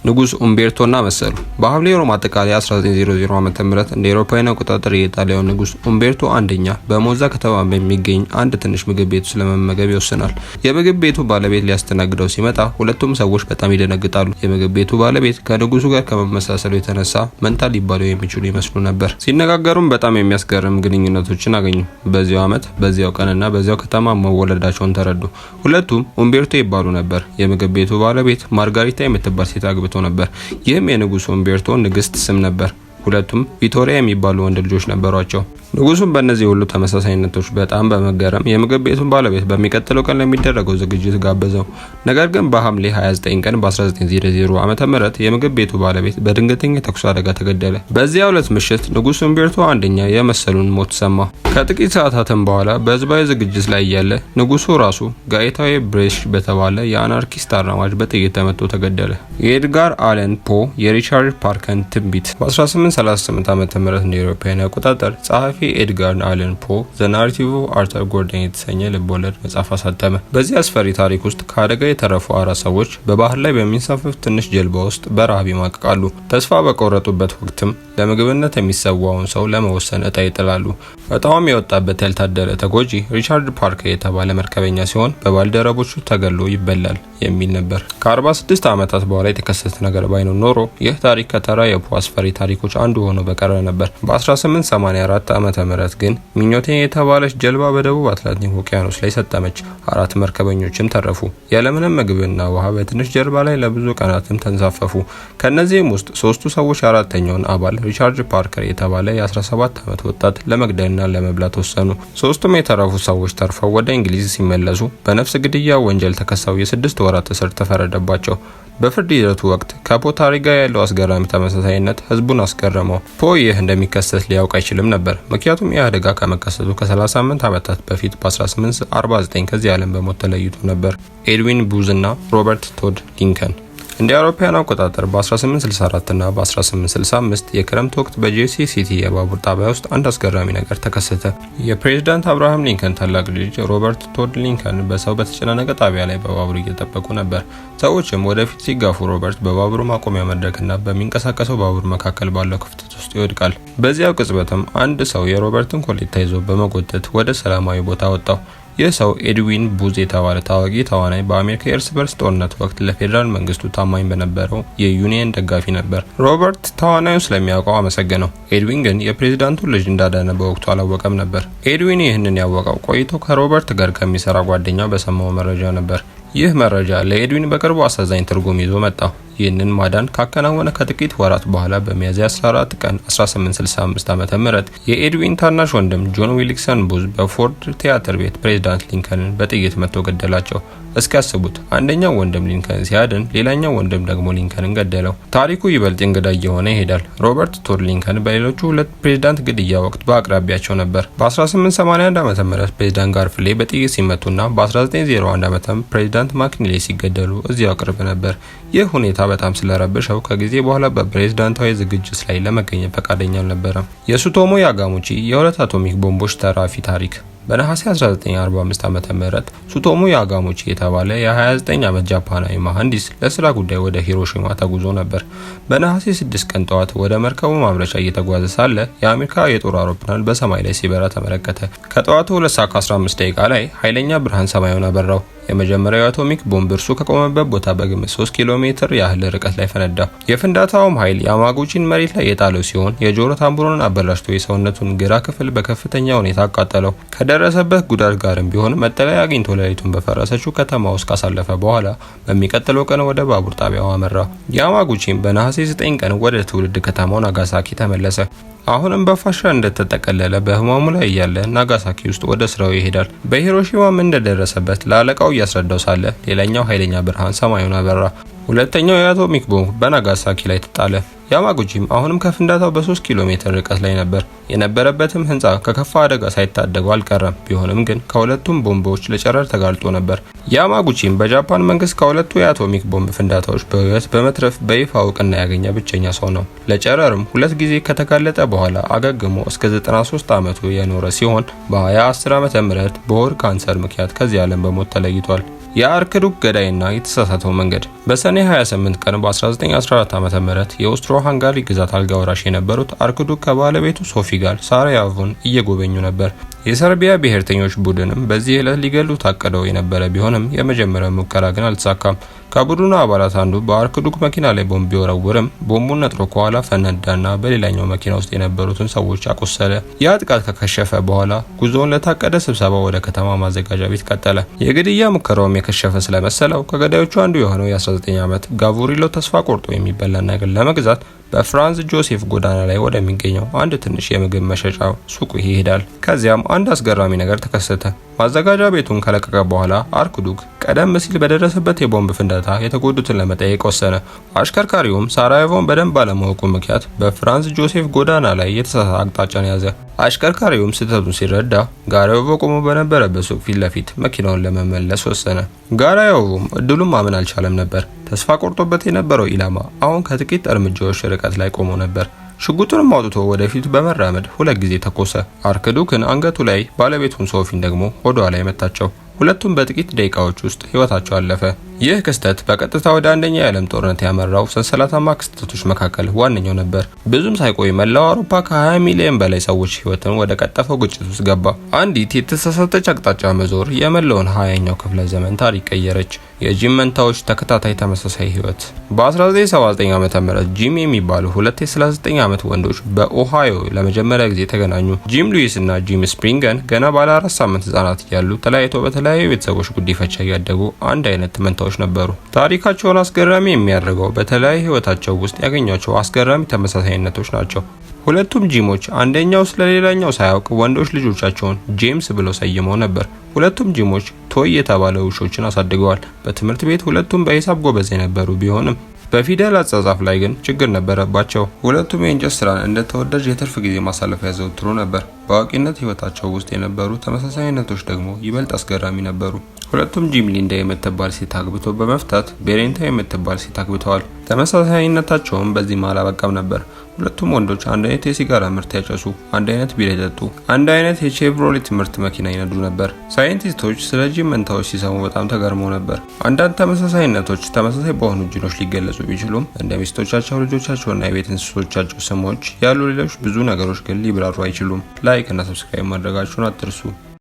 ንጉስ ኡምቤርቶና መሰሉ። በሐምሌ ወር ማጠቃለያ 1900 ዓመተ ምህረት እንደ አውሮፓውያን አቆጣጠር የኢጣሊያው ንጉስ ኡምቤርቶ አንደኛ በሞዛ ከተማ በሚገኝ አንድ ትንሽ ምግብ ቤት ስለመመገብ ይወስናል። የምግብ ቤቱ ባለቤት ሊያስተናግደው ሲመጣ ሁለቱም ሰዎች በጣም ይደነግጣሉ። የምግብ ቤቱ ባለቤት ከንጉሱ ጋር ከመመሳሰሉ የተነሳ መንታ ሊባሉ የሚችሉ ይመስሉ ነበር። ሲነጋገሩም በጣም የሚያስገርም ግንኙነቶችን አገኙ። በዚያው ዓመት በዚያው ቀንና በዚያው ከተማ መወለዳቸውን ተረዱ። ሁለቱም ኡምቤርቶ ይባሉ ነበር። የምግብ ቤቱ ባለቤት ማርጋሪታ የምትባል ሴት አግብቶ ነበር። ይህም የንጉሱ ኡምቤርቶ ንግስት ስም ነበር። ሁለቱም ቪቶሪያ የሚባሉ ወንድ ልጆች ነበሯቸው። ንጉሱም በእነዚህ ሁሉ ተመሳሳይነቶች በጣም በመገረም የምግብ ቤቱን ባለቤት በሚቀጥለው ቀን ለሚደረገው ዝግጅት ጋበዘው። ነገር ግን በሐምሌ 29 ቀን በ1900 ዓመተ ምህረት የምግብ ቤቱ ባለቤት በድንገተኛ የተኩስ አደጋ ተገደለ። በዚያው ዕለት ምሽት ንጉስ ኡምቤርቶ አንደኛ የመሰሉን ሞት ሰማ። ከጥቂት ሰዓታትም በኋላ በህዝባዊ ዝግጅት ላይ እያለ ንጉሱ ራሱ ጋዜጣዊ ብሬሽ በተባለ የአናርኪስት አራማጅ በጥይት ተመቶ ተገደለ። የኤድጋር አለን ፖ የሪቻርድ ፓርከን ትንቢት በ1838 ዓመተ ምህረት እንደ አውሮፓውያን አቆጣጠር ጸሐፊ ኤድጋር አለን ፖ ዘ ናሬቲቭ ኦፍ አርተር ጎርደን የተሰኘ ልቦለድ መጽሐፍ አሳተመ። በዚህ አስፈሪ ታሪክ ውስጥ ከአደጋ የተረፉ አራት ሰዎች በባህር ላይ በሚንሳፈፍ ትንሽ ጀልባ ውስጥ በረሃብ ይማቅቃሉ። ተስፋ በቆረጡበት ወቅትም ለምግብነት የሚሰዋውን ሰው ለመወሰን እጣ ይጥላሉ። እጣውም የወጣበት ያልታደለ ተጎጂ ሪቻርድ ፓርከር የተባለ መርከበኛ ሲሆን በባልደረቦቹ ተገሎ ይበላል የሚል ነበር። ከ46 ዓመታት በኋላ የተከሰተ ነገር ባይኖር ኖሮ ይህ ታሪክ ከተራ የፖ አስፈሪ ታሪኮች አንዱ ሆኖ በቀረ ነበር። በ1884 ዓመተ ምህረት ግን ሚኞቴ የተባለች ጀልባ በደቡብ አትላንቲክ ውቅያኖስ ላይ ሰጠመች። አራት መርከበኞችም ተረፉ። ያለምንም ምግብና ውሃ በትንሽ ጀልባ ላይ ለብዙ ቀናትም ተንሳፈፉ። ከነዚህም ውስጥ ሶስቱ ሰዎች አራተኛውን አባል ሪቻርድ ፓርከር የተባለ የ17 ዓመት ወጣት ለመግደልና ለመብላት ወሰኑ። ሶስቱም የተረፉ ሰዎች ተርፈው ወደ እንግሊዝ ሲመለሱ በነፍስ ግድያ ወንጀል ተከሰው የ6 ወራት እስር ተፈረደባቸው። በፍርድ ሂደቱ ወቅት ከፖ ታሪክ ጋር ያለው አስገራሚ ተመሳሳይነት ህዝቡን አስገረመው። ፖ ይህ እንደሚከሰት ሊያውቅ አይችልም ነበር። ምክንያቱም ይህ አደጋ ከመከሰቱ ከ38 ዓመታት በፊት በ1849 ከዚህ ዓለም በሞት ተለይቶ ነበር። ኤድዊን ቡዝ እና ሮበርት ቶድ ሊንከን እንደ አውሮፓውያን አቆጣጠር በ1864 እና በ1865 የክረምት ወቅት በጄሲ ሲቲ የባቡር ጣቢያ ውስጥ አንድ አስገራሚ ነገር ተከሰተ። የፕሬዝዳንት አብርሃም ሊንከን ታላቅ ልጅ ሮበርት ቶድ ሊንከን በሰው በተጨናነቀ ጣቢያ ላይ በባቡር እየጠበቁ ነበር። ሰዎችም ወደፊት ሲጋፉ ሮበርት በባቡሩ ማቆሚያ መድረክና በሚንቀሳቀሰው ባቡር መካከል ባለው ክፍተት ውስጥ ይወድቃል። በዚያው ቅጽበትም አንድ ሰው የሮበርትን ኮሌታ ይዞ በመጎተት ወደ ሰላማዊ ቦታ ወጣው። ይህ ሰው ኤድዊን ቡዝ የተባለ ታዋቂ ተዋናይ በአሜሪካ የእርስ በርስ ጦርነት ወቅት ለፌዴራል መንግስቱ ታማኝ በነበረው የዩኒየን ደጋፊ ነበር። ሮበርት ተዋናዩን ስለሚያውቀው አመሰገነው። ኤድዊን ግን የፕሬዝዳንቱ ልጅ እንዳዳነ በወቅቱ አላወቀም ነበር። ኤድዊን ይህንን ያወቀው ቆይቶ ከሮበርት ጋር ከሚሰራ ጓደኛው በሰማው መረጃ ነበር። ይህ መረጃ ለኤድዊን በቅርቡ አሳዛኝ ትርጉም ይዞ መጣ። ይህንን ማዳን ካከናወነ ከጥቂት ወራት በኋላ በሚያዝያ 14 ቀን 1865 ዓመተ ምህረት የኤድዊን ታናሽ ወንድም ጆን ዊልሰን ቡዝ በፎርድ ቲያትር ቤት ፕሬዝዳንት ሊንከንን በጥይት መቶ ገደላቸው። እስኪያስቡት አንደኛው ወንድም ሊንከን ሲያድን፣ ሌላኛው ወንድም ደግሞ ሊንከንን ገደለው። ታሪኩ ይበልጥ እንግዳ እየሆነ ይሄዳል። ሮበርት ቶድ ሊንከን በሌሎቹ ሁለት ፕሬዝዳንት ግድያ ወቅት በአቅራቢያቸው ነበር። በ1881 ዓመተ ምህረት ፕሬዝዳንት ጋርፊሌ በጥይት ሲመቱና በ1901 ዓመተ ፕሬዝዳንት ማክኒሌ ሲገደሉ እዚያው ቅርብ ነበር። ይህ ሁኔታ በጣም ስለረበሸው ከጊዜ በኋላ በፕሬዝዳንታዊ ዝግጅት ላይ ለመገኘት ፈቃደኛ አልነበረም። የሱቶሞ ያጋሙቺ የሁለት አቶሚክ ቦምቦች ተራፊ ታሪክ በነሐሴ 1945 ዓመተ ምህረት ሱቶሞ ያጋሙቺ የተባለ የ29 ዓመት ጃፓናዊ መሐንዲስ ለስራ ጉዳይ ወደ ሂሮሺማ ተጉዞ ነበር። በነሐሴ 6 ቀን ጠዋት ወደ መርከቡ ማምረቻ እየተጓዘ ሳለ የአሜሪካ የጦር አውሮፕላን በሰማይ ላይ ሲበራ ተመለከተ። ከጠዋቱ 2:15 ደቂቃ ላይ ኃይለኛ ብርሃን ሰማዩን አበራው። የመጀመሪያው አቶሚክ ቦምብ እርሱ ከቆመበት ቦታ በግምት 3 ኪሎ ሜትር ያህል ርቀት ላይ ፈነዳ። የፍንዳታውም ኃይል ያማጉቺን መሬት ላይ የጣለው ሲሆን የጆሮ ታምቡሩን አበላሽቶ የሰውነቱን ግራ ክፍል በከፍተኛ ሁኔታ አቃጠለው። ከደረሰበት ጉዳት ጋርም ቢሆን መጠለያ አግኝቶ ሌሊቱን በፈረሰችው ከተማ ውስጥ ካሳለፈ በኋላ በሚቀጥለው ቀን ወደ ባቡር ጣቢያው አመራ። ያማጉቺም በነሐሴ 9 ቀን ወደ ትውልድ ከተማው ናጋሳኪ ተመለሰ። አሁንም በፋሻ እንደተጠቀለለ በህመሙ ላይ እያለ ናጋሳኪ ውስጥ ወደ ስራው ይሄዳል። በሂሮሺማም እንደደረሰበት ለአለቃው እያስረዳው ሳለ ሌላኛው ኃይለኛ ብርሃን ሰማዩን አበራ። ሁለተኛው የአቶሚክ ቦምብ በናጋሳኪ ላይ ተጣለ። ያማጉቺም አሁንም ከፍንዳታው በ3 ኪሎ ሜትር ርቀት ላይ ነበር። የነበረበትም ህንጻ ከከፋ አደጋ ሳይታደገው አልቀረም። ቢሆንም ግን ከሁለቱም ቦምቦች ለጨረር ተጋልጦ ነበር። ያማጉቺም በጃፓን መንግስት ከሁለቱ የአቶሚክ ቦምብ ፍንዳታዎች በህይወት በመትረፍ በይፋ እውቅና ያገኘ ብቸኛ ሰው ነው። ለጨረርም 2 ጊዜ ከተጋለጠ በኋላ አገግሞ እስከ 93 ዓመቱ የኖረ ሲሆን በ2010 ዓመተ ምህረት በሆድ ካንሰር ምክንያት ከዚህ ዓለም በሞት ተለይቷል። የአርክዱክ ገዳይና የተሳሳተው መንገድ። በሰኔ 28 ቀን በ1914 ዓ.ም የኦስትሮ ሃንጋሪ ግዛት አልጋ ወራሽ የነበሩት አርክዱክ ከባለቤቱ ሶፊ ጋር ሳራያቮን እየጎበኙ ነበር። የሰርቢያ ብሔርተኞች ቡድንም በዚህ ዕለት ሊገሉ ታቀደው የነበረ ቢሆንም የመጀመሪያው ሙከራ ግን አልተሳካም። ከቡድኑ አባላት አንዱ በአርክዱክ መኪና ላይ ቦምብ ቢወረውርም ቦምቡን ነጥሮ ከኋላ ፈነዳና በሌላኛው መኪና ውስጥ የነበሩትን ሰዎች አቆሰለ። ያ ጥቃት ከከሸፈ በኋላ ጉዞውን ለታቀደ ስብሰባ ወደ ከተማ ማዘጋጃ ቤት ቀጠለ። የግድያ ሙከራውም የከሸፈ ስለመሰለው ከገዳዮቹ አንዱ የሆነው የ19 ዓመት ጋቮሪሎ ተስፋ ቆርጦ የሚበላ ነገር ለመግዛት በፍራንስ ጆሴፍ ጎዳና ላይ ወደሚገኘው አንድ ትንሽ የምግብ መሸጫ ሱቅ ይሄዳል። ከዚያም አንድ አስገራሚ ነገር ተከሰተ። ማዘጋጃ ቤቱን ከለቀቀ በኋላ አርክዱክ ቀደም ሲል በደረሰበት የቦምብ ፍንዳታ የተጎዱትን ለመጠየቅ ወሰነ። አሽከርካሪውም ሳራየቮን በደንብ ባለማወቁ ምክንያት በፍራንስ ጆሴፍ ጎዳና ላይ የተሳሳተ አቅጣጫን ያዘ። አሽከርካሪውም ስህተቱን ሲረዳ ጋራዮቮ ቆሞ በነበረበት ሱቅ ፊት ለፊት መኪናውን ለመመለስ ወሰነ። ጋራዮቮም እድሉን ማመን አልቻለም ነበር። ተስፋ ቆርጦበት የነበረው ኢላማ አሁን ከጥቂት እርምጃዎች ርቀት ላይ ቆሞ ነበር። ሽጉጡንም አውጥቶ ወደፊት በመራመድ 2 ጊዜ ተኮሰ። አርክዱክን አንገቱ ላይ፣ ባለቤቱን ሶፊን ደግሞ ሆዷ ላይ መታቸው። ሁለቱም በጥቂት ደቂቃዎች ውስጥ ህይወታቸው አለፈ። ይህ ክስተት በቀጥታ ወደ አንደኛው የዓለም ጦርነት ያመራው ሰንሰለታማ ክስተቶች መካከል ዋነኛው ነበር። ብዙም ሳይቆይ መላው አውሮፓ ከ20 ሚሊዮን በላይ ሰዎች ህይወትን ወደ ቀጠፈው ግጭት ውስጥ ገባ። አንዲት የተሳሳተች አቅጣጫ መዞር የመላውን 20ኛው ክፍለ ዘመን ታሪክ ቀየረች። የጂም መንታዎች ተከታታይ ተመሳሳይ ህይወት። በ1979 ዓ.ም ጂም የሚባሉ ሁለት የ39 ዓመት ወንዶች በኦሃዮ ለመጀመሪያ ጊዜ ተገናኙ። ጂም ሉዊስ እና ጂም ስፕሪንገን ገና ባለ 4 ሳምንት ህጻናት እያሉ ተለያይተው በተለያዩ ቤተሰቦች ጉዲፈቻ እያደጉ አንድ አይነት መንታዎች ነበሩ። ታሪካቸውን አስገራሚ የሚያደርገው በተለያዩ ህይወታቸው ውስጥ ያገኟቸው አስገራሚ ተመሳሳይነቶች ናቸው። ሁለቱም ጂሞች አንደኛው ስለሌላኛው ሳያውቅ ወንዶች ልጆቻቸውን ጄምስ ብለው ሰይመው ነበር። ሁለቱም ጂሞች ቶይ የተባለ ውሾችን አሳድገዋል። በትምህርት ቤት ሁለቱም በሂሳብ ጎበዝ የነበሩ ቢሆንም በፊደል አጻጻፍ ላይ ግን ችግር ነበረባቸው። ሁለቱም የእንጨት ስራን እንደ ተወዳጅ የትርፍ ጊዜ ማሳለፊያ ያዘወትሩ ነበር። በአዋቂነት ህይወታቸው ውስጥ የነበሩ ተመሳሳይነቶች ደግሞ ይበልጥ አስገራሚ ነበሩ። ሁለቱም ጂም ሊንዳ የምትባል ሴት አግብተው በመፍታት ቤሬንታ የምትባል ሴት አግብተዋል። ተመሳሳይነታቸውም በዚህ አላበቃም ነበር። ሁለቱም ወንዶች አንድ አይነት የሲጋራ ምርት ያጨሱ፣ አንድ አይነት ቢራ ይጠጡ፣ አንድ አይነት የቼቭሮሌት ምርት መኪና ይነዱ ነበር። ሳይንቲስቶች ስለ ጂም መንታዎች ሲሰሙ በጣም ተገርመው ነበር። አንዳንድ ተመሳሳይነቶች ተመሳሳይ በሆኑ ጂኖች ሊገለጹ ቢችሉም እንደ ሚስቶቻቸው፣ ልጆቻቸውና የቤት እንስሶቻቸው ስሞች ያሉ ሌሎች ብዙ ነገሮች ግን ሊብራሩ አይችሉም። ላይክ እና ሰብስክራይብ ማድረጋችሁን አትርሱ።